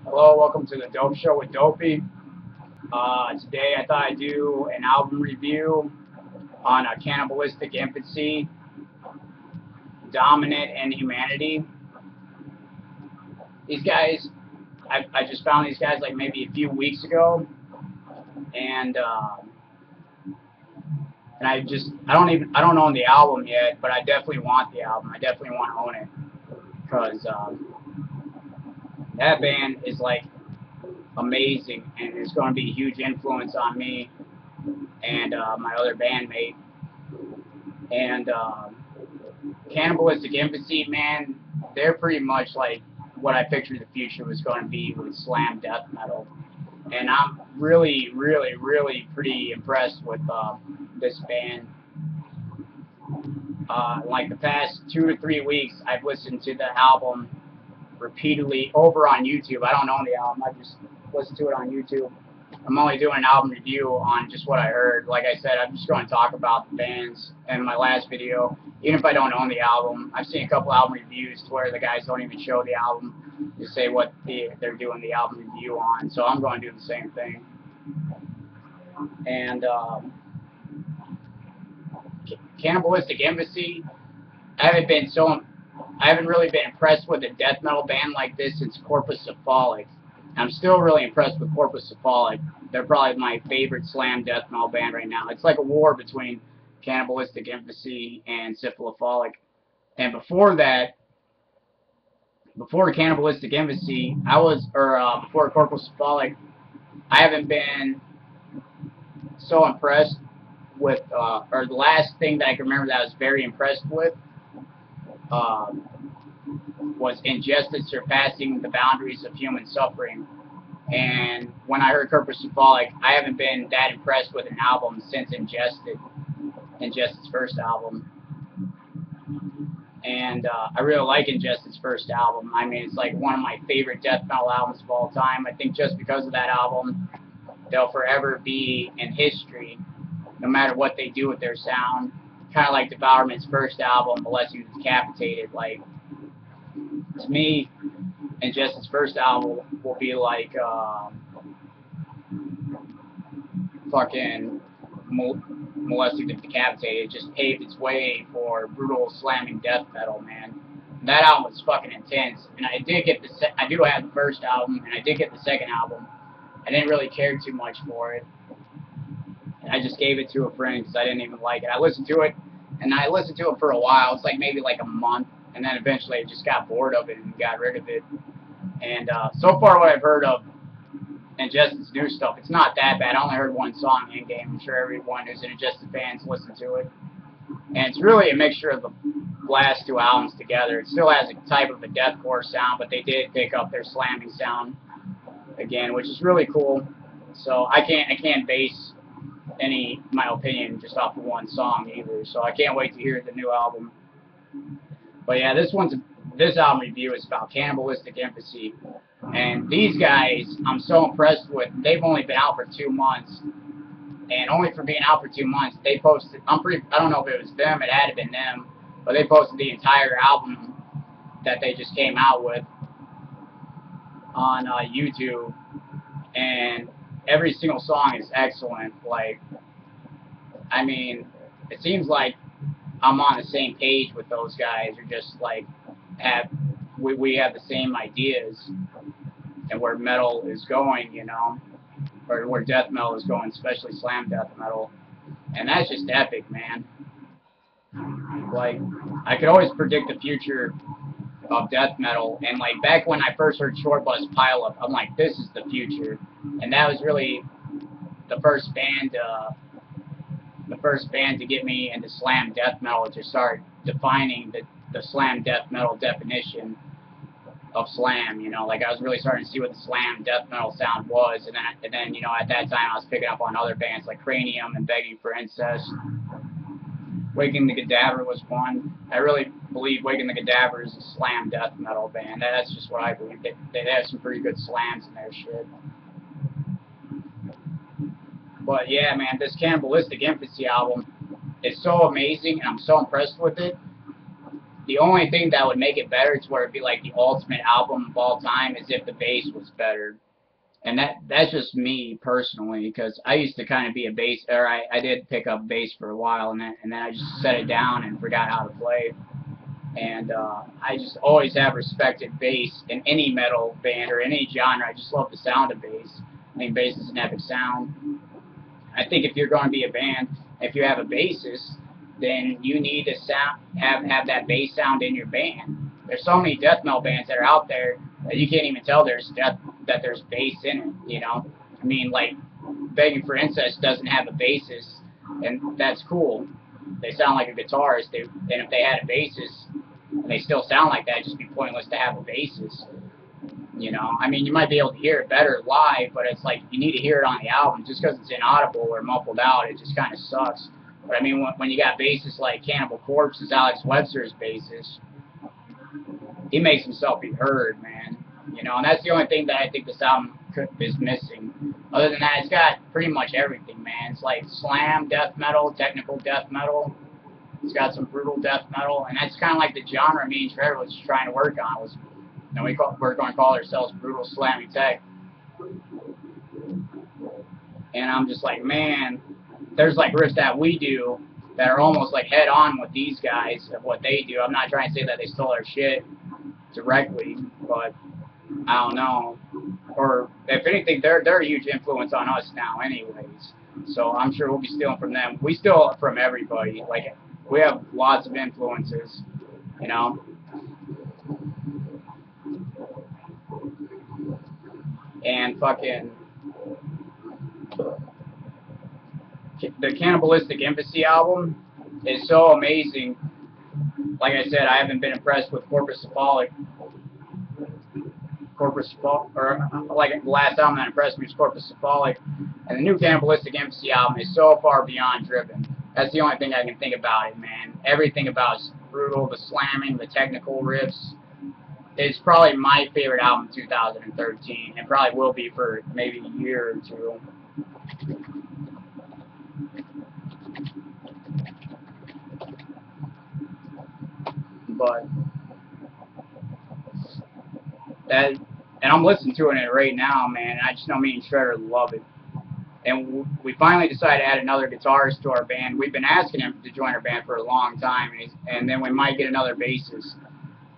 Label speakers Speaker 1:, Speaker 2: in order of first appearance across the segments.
Speaker 1: Hello, welcome to the Dope Show with Dopey. Today I thought I'd do an album review on Cannibalistic Infancy, Dominant Inhumanity. These guys, I just found these guys like maybe a few weeks ago, and I don't own the album yet, but I definitely want the album. I definitely want to own it because that band is like amazing, and it's going to be a huge influence on me and my other bandmate. And Cannibalistic Infancy, man, they're pretty much like what I pictured the future was going to be with slam death metal. And I'm really, really, really pretty impressed with this band. Like the past 2 to 3 weeks, I've listened to the album repeatedly over on YouTube. I don't own the album, I just listen to it on YouTube. I'm only doing an album review on just what I heard. Like I said, I'm just going to talk about the bands in my last video. Even if I don't own the album, I've seen a couple album reviews where the guys don't even show the album to say what they're doing the album review on. So I'm going to do the same thing. And Cannibalistic Infancy, I haven't really been impressed with a death metal band like this since Corpus Cephalic. I'm still really impressed with Corpus Cephalic. They're probably my favorite slam death metal band right now. It's like a war between Cannibalistic Infancy and Cephalopholic. And before that, before Cannibalistic Infancy, before Corpus Cephalic, I haven't been so impressed with, or the last thing that I can remember that I was very impressed with was Injustice Surpassing the Boundaries of Human Suffering. And when I heard Corpus Cephalic, I haven't been that impressed with an album since Injustice's first album. And I really like Injustice's first album. I mean, it's like one of my favorite death metal albums of all time. I think just because of that album, they'll forever be in history, no matter what they do with their sound. Kind of like Devourment's first album, unless he was decapitated. Like, to me, Injustice's first album will be like fucking Molested and Decapitated. It just paved its way for brutal slamming death metal, man. And that album was fucking intense. And I do have the first album, and I did get the second album. I didn't really care too much for it. And I just gave it to a friend because I didn't even like it. I listened to it, and I listened to it for a while. It's like maybe like a month. And then eventually I just got bored of it and got rid of it. And so far what I've heard of Injustice's new stuff, it's not that bad. I only heard one song in game. I'm sure everyone who's an Injustice fans listened to it. And it's really a mixture of the last two albums together. It still has a type of a deathcore sound, but they did pick up their slamming sound again, which is really cool. So I can't base my opinion just off of one song either. So I can't wait to hear the new album. But yeah, this album review is about Cannibalistic Infancy. And these guys, I'm so impressed with. They've only been out for 2 months. And only for being out for 2 months, they posted, I don't know if it was them, it had to have been them, but they posted the entire album that they just came out with on YouTube. And every single song is excellent. Like, I mean, it seems like I'm on the same page with those guys, or just like we have the same ideas and where metal is going, you know, or where death metal is going, especially slam death metal, and that's just epic, man. Like, I could always predict the future of death metal, and like back when I first heard Short Bus Pileup, I'm like, this is the future, and that was really the first band to get me into slam death metal, to start defining the slam death metal definition of slam. You know, like I was really starting to see what the slam death metal sound was, and then you know, at that time I was picking up on other bands like Cranium and Begging for Incest. Waking the Cadaver was one. I really believe Waking the Cadaver is a slam death metal band. That's just what I believe. They have some pretty good slams in their shit. But yeah, man, this Cannibalistic Infancy album is so amazing, and I'm so impressed with it. the only thing that would make it better, to where it'd be like the ultimate album of all time, is if the bass was better. And that's just me personally, because I used to kind of be a bass, or I did pick up bass for a while, and then I just set it down and forgot how to play. And I just always have respected bass in any metal band or any genre. I just love the sound of bass. I think bass is an epic sound. I think if you're going to be a band, if you have a bassist, then you need to have that bass sound in your band. There's so many death metal bands that are out there that you can't even tell there's bass in it. You know, I mean, like Begging for Incest doesn't have a bassist, and that's cool. They sound like a guitarist. And if they had a bassist, and they still sound like that, it'd just be pointless to have a bassist. You know, I mean, you might be able to hear it better live, but it's like you need to hear it on the album. Just because it's inaudible or muffled out, it just kind of sucks. But I mean, when you got bassists like Cannibal Corpse's Alex Webster's bassist, he makes himself be heard, man. You know, and that's the only thing that I think this album is missing. Other than that, it's got pretty much everything, man. It's like slam death metal, technical death metal. It's got some brutal death metal, and that's kind of like the genre me and Trevor was trying to work on. We're going to call ourselves Brutal Slammy Tech. And I'm just like, man, there's like riffs that we do that are almost like head on with these guys of what they do. I'm not trying to say that they stole our shit directly, but I don't know. Or if anything, they're a huge influence on us now anyways. So I'm sure we'll be stealing from them. We steal from everybody. Like, we have lots of influences, you know. And fucking the Cannibalistic Infancy album is so amazing. Like I said, I haven't been impressed with Corpus Cephalic, or like the last album that impressed me was Corpus Cephalic, and the new Cannibalistic Infancy album is so far beyond driven. That's the only thing I can think about it, man. Everything about it's brutal, the slamming, the technical riffs. It's probably my favorite album 2013. It probably will be for maybe a year or two. But that, and I'm listening to it right now, man. I just know me and Shredder love it. And we finally decided to add another guitarist to our band. We've been asking him to join our band for a long time, and then we might get another bassist.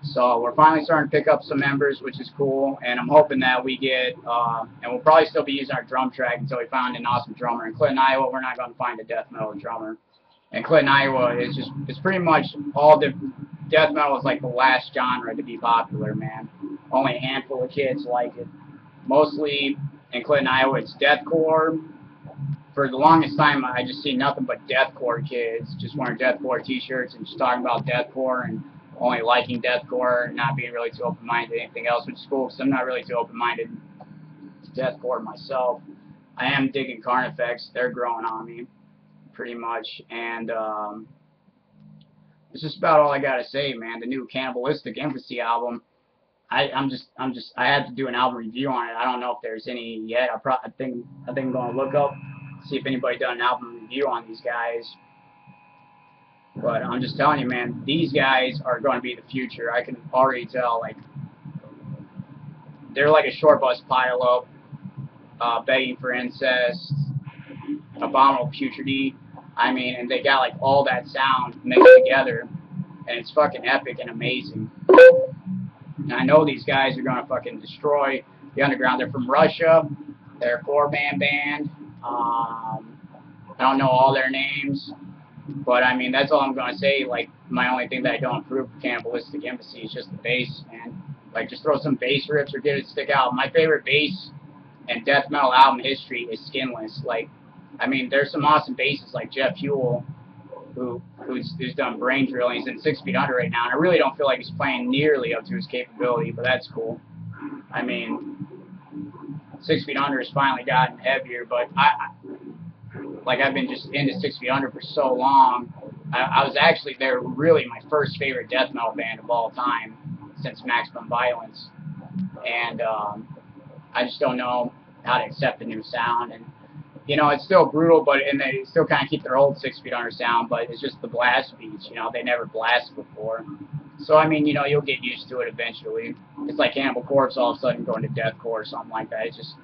Speaker 1: So we're finally starting to pick up some members, which is cool, and I'm hoping that we get, and we'll probably still be using our drum track until we find an awesome drummer. In Clinton, Iowa, we're not going to find a death metal drummer. And Clinton, Iowa, it's pretty much all the death metal is like the last genre to be popular, man. Only a handful of kids like it. Mostly in Clinton, Iowa, it's deathcore. For the longest time, I just see nothing but deathcore kids just wearing deathcore t-shirts and just talking about deathcore and only liking deathcore and not being really too open-minded to anything else, which is cool because I'm not really too open-minded to deathcore myself. I am digging Carnifex. They're growing on me, pretty much. And it's just about all I gotta say, man. The new Cannibalistic Infancy album. I had to do an album review on it. I don't know if there's any yet. I think I'm gonna look up, see if anybody done an album review on these guys. But I'm just telling you, man, these guys are going to be the future. I can already tell. Like, they're like a short bus pile up, Begging for Incest, Abominable Putridity. I mean, and they got like all that sound mixed together, and it's fucking epic and amazing. And I know these guys are going to fucking destroy the underground. They're from Russia. They're a 4-man band. I don't know all their names. But, I mean, that's all I'm going to say. Like, my only thing that I don't approve of Cannibalistic Infancy is just the bass, man. Like, just throw some bass riffs or get it to stick out. My favorite bass and death metal album history is Skinless. Like, I mean, there's some awesome bassists like Jeff Huell, who's done Brain Drill, and he's in 6 Feet Under right now. And I really don't feel like he's playing nearly up to his capability, but that's cool. I mean, 6 Feet Under has finally gotten heavier, but like, I've been just into 6 Feet Under for so long. I was actually, they're really my first favorite death metal band of all time since Maximum Violence. And I just don't know how to accept the new sound. And, you know, it's still brutal, and they still kind of keep their old 6 Feet Under sound, but it's just the blast beats. You know, they never blasted before. So, I mean, you know, you'll get used to it eventually. It's like Cannibal Corpse all of a sudden going to deathcore or something like that. It's just,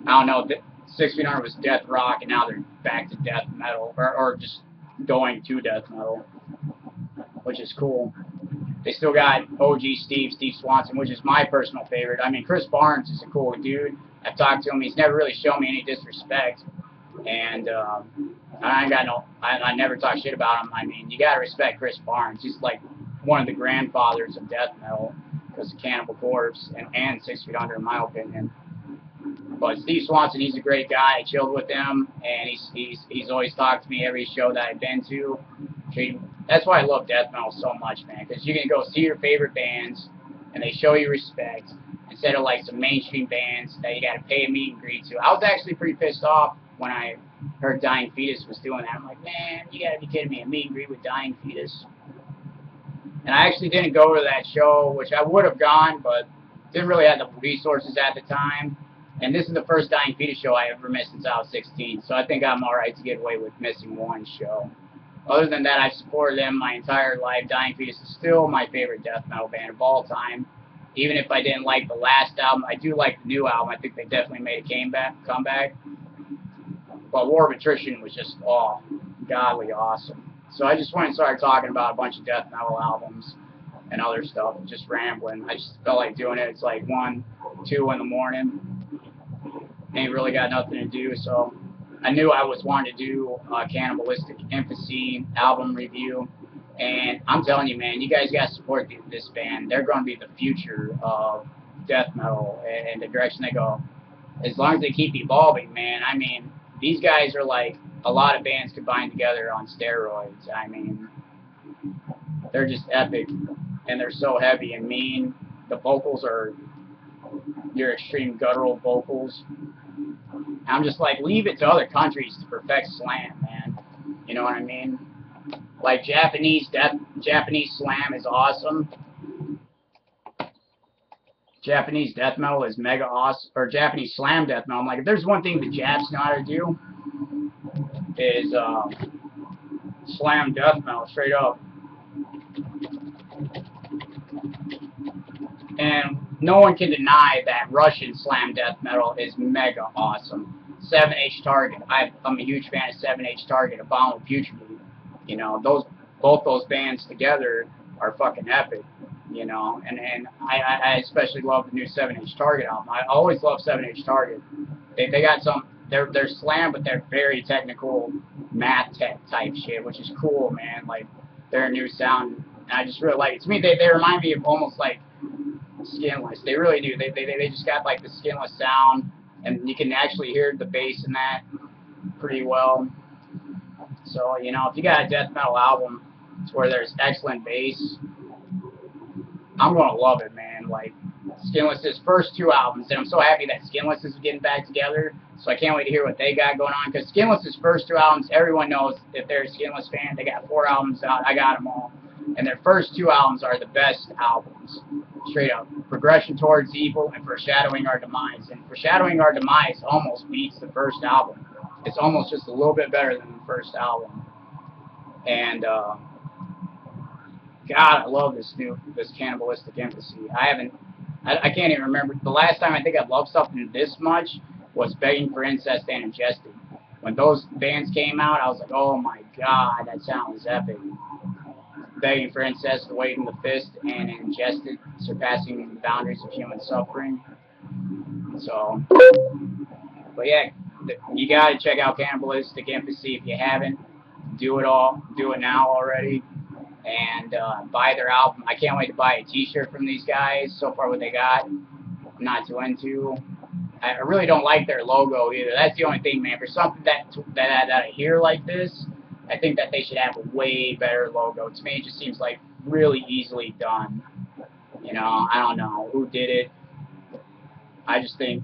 Speaker 1: I don't know, 6 Feet Under was death rock, and now they're back to death metal, or just going to death metal, which is cool. They still got OG Steve Swanson, which is my personal favorite. I mean, Chris Barnes is a cool dude. I've talked to him. He's never really shown me any disrespect. And I never talk shit about him. I mean, you gotta respect Chris Barnes. He's like one of the grandfathers of death metal because of Cannibal Corpse and 6 Feet Under, in my opinion. But Steve Swanson, he's a great guy. I chilled with him, and he's always talked to me every show that I've been to. That's why I love death metal so much, man, because you can go see your favorite bands, and they show you respect, instead of like some mainstream bands that you got to pay a meet and greet to. I was actually pretty pissed off when I heard Dying Fetus was doing that. I'm like, man, you got to be kidding me, a meet and greet with Dying Fetus. And I actually didn't go to that show, which I would have gone, but didn't really have the resources at the time. And this is the first Dying Fetus show I ever missed since I was 16, so I think I'm alright to get away with missing one show. Other than that, I've supported them my entire life. Dying Fetus is still my favorite death metal band of all time. Even if I didn't like the last album, I do like the new album. I think they definitely made a comeback. But War of Attrition was just, oh, godly awesome. So I just went and started talking about a bunch of death metal albums and other stuff, just rambling. I just felt like doing it. It's like 1, 2 in the morning. Ain't really got nothing to do, so I knew I was wanting to do a Cannibalistic Infancy album review. And I'm telling you, man, you guys got to support this band. They're going to be the future of death metal and the direction they go. As long as they keep evolving, man. I mean, these guys are like a lot of bands combined together on steroids. I mean, they're just epic, and they're so heavy and mean. The vocals are your extreme guttural vocals. I'm just like, leave it to other countries to perfect slam, man. You know what I mean? Like Japanese slam is awesome. Japanese death metal is mega awesome, or Japanese slam death metal. I'm like, if there's one thing the Japs know how to do, is slam death metal, straight up. And no one can deny that Russian slam death metal is mega awesome. 7H Target. I'm a huge fan of 7H Target, Abominable Putrid. You know, both those bands together are fucking epic. You know, and I especially love the new 7H Target album. I always love 7H Target. They got some, they're slam, but they're very technical math tech type shit, which is cool, man. Like, their new sound, and I just really like it. To me, they remind me of almost like Skinless. They really do. They just got like the Skinless sound, and you can actually hear the bass in that pretty well. So, you know, if you got a death metal album where there's excellent bass, I'm gonna love it, man. Like, Skinless's first 2 albums, and I'm so happy that Skinless is getting back together, so I can't wait to hear what they got going on, because Skinless's first 2 albums, everyone knows if they're a Skinless fan, they got 4 albums out, I got them all, and their first 2 albums are the best albums, straight up. Progression Towards Evil and Foreshadowing Our Demise, and Foreshadowing Our Demise almost beats the first album. It's almost just a little bit better than the first album, and God, I love this Cannibalistic Infancy. I can't even remember. The last time I think I loved something this much was Begging for Incest and Ingested. When those bands came out, I was like, oh my God, that sounds epic. Begging for Incest, Awaiting the Fist, and Ingested, Surpassing the Boundaries of Human Suffering. So, but yeah, you gotta check out Cannibalistic Infancy if you haven't. Do it now already. And buy their album. I can't wait to buy a t-shirt from these guys. So far what they got, I'm not too into. I really don't like their logo either. That's the only thing, man. For something that I hear like this, I think that they should have a way better logo. To me, it just seems like really easily done. You know, I don't know who did it. I just think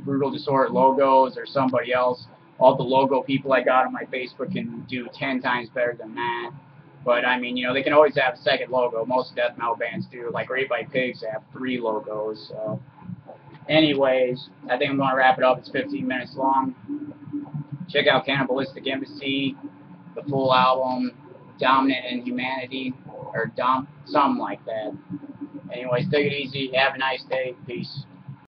Speaker 1: Brutal Disorder logos or somebody else. All the logo people I got on my Facebook can do 10 times better than that. But, I mean, you know, they can always have a second logo. Most death metal bands do. Like, Raped by Pigs have 3 logos. So, anyways, I think I'm going to wrap it up. It's 15 minutes long. Check out Cannibalistic Infancy, the full album, Dominant Inhumanity. or dump, something like that. Anyways, take it easy. Have a nice day. Peace.